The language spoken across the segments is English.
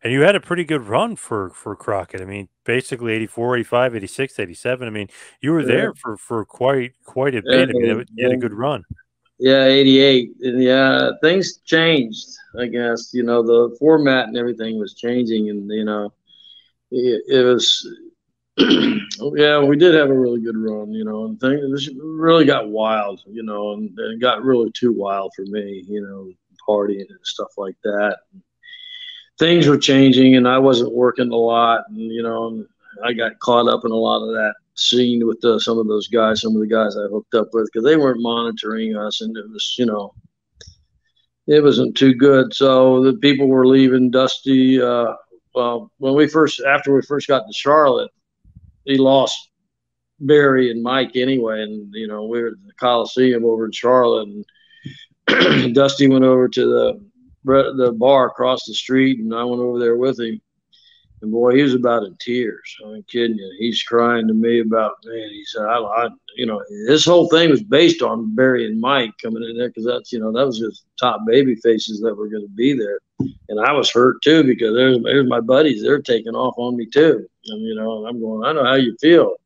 And you had a pretty good run for Crockett. I mean, basically 84, 85, 86, 87. I mean, you were Yeah, there for quite a yeah, bit. I mean, you had a yeah, good run. yeah, 88. And yeah, things changed, I guess. You know, the format and everything was changing, and it was. Yeah, we did have a really good run, and things really got wild, and it got really too wild for me, partying and stuff like that. Things were changing, and I wasn't working a lot, and I got caught up in a lot of that scene with some of those guys, some of the guys I hooked up with, because they weren't monitoring us, and it was, it wasn't too good. So the people were leaving. Dusty, well, after we first got to Charlotte, he lost Barry and Mike anyway, and we were at the Coliseum over in Charlotte, and Dusty went over to the bar across the street, and I went over there with him. And boy, he was about in tears. I ain't kidding you. He's crying to me about, man. He said, this whole thing was based on Barry and Mike coming in there, because that was just top baby faces that were going to be there. And I was hurt too, because there's my buddies. They're taking off on me too. And I'm going, I know how you feel,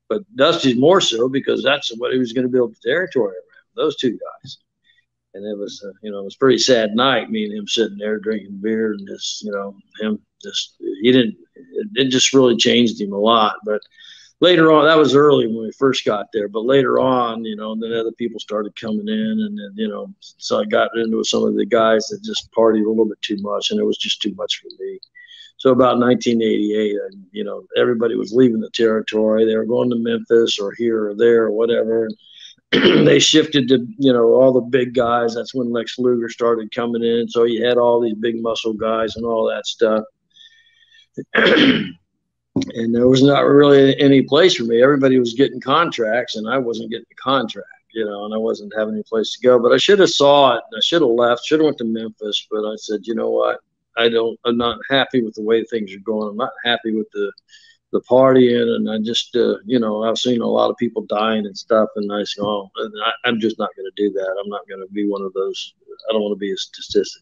but Dusty's more so, because that's what he was going to build the territory around, those two guys. And it was, it was a pretty sad night, me and him sitting there drinking beer, and just, him just, he didn't, it just really changed him a lot. But later on, that was early when we first got there, but later on, then other people started coming in, and then, so I got into some of the guys that just partied a little bit too much, and it was just too much for me. So about 1988, everybody was leaving the territory. They were going to Memphis or here or there or whatever. They shifted to all the big guys. That's when Lex Luger started coming in. So you had all these big muscle guys and all that stuff. And there was not really any place for me. Everybody was getting contracts, and I wasn't getting a contract, and I wasn't having any place to go. But I should have saw it. I should have left. Should have went to Memphis. But I said, you know what? I'm not happy with the way things are going. I'm not happy with the partying, and I just, I've seen a lot of people dying and stuff, and I said, I'm just not going to do that. I'm not going to be one of those. I don't want to be a statistic.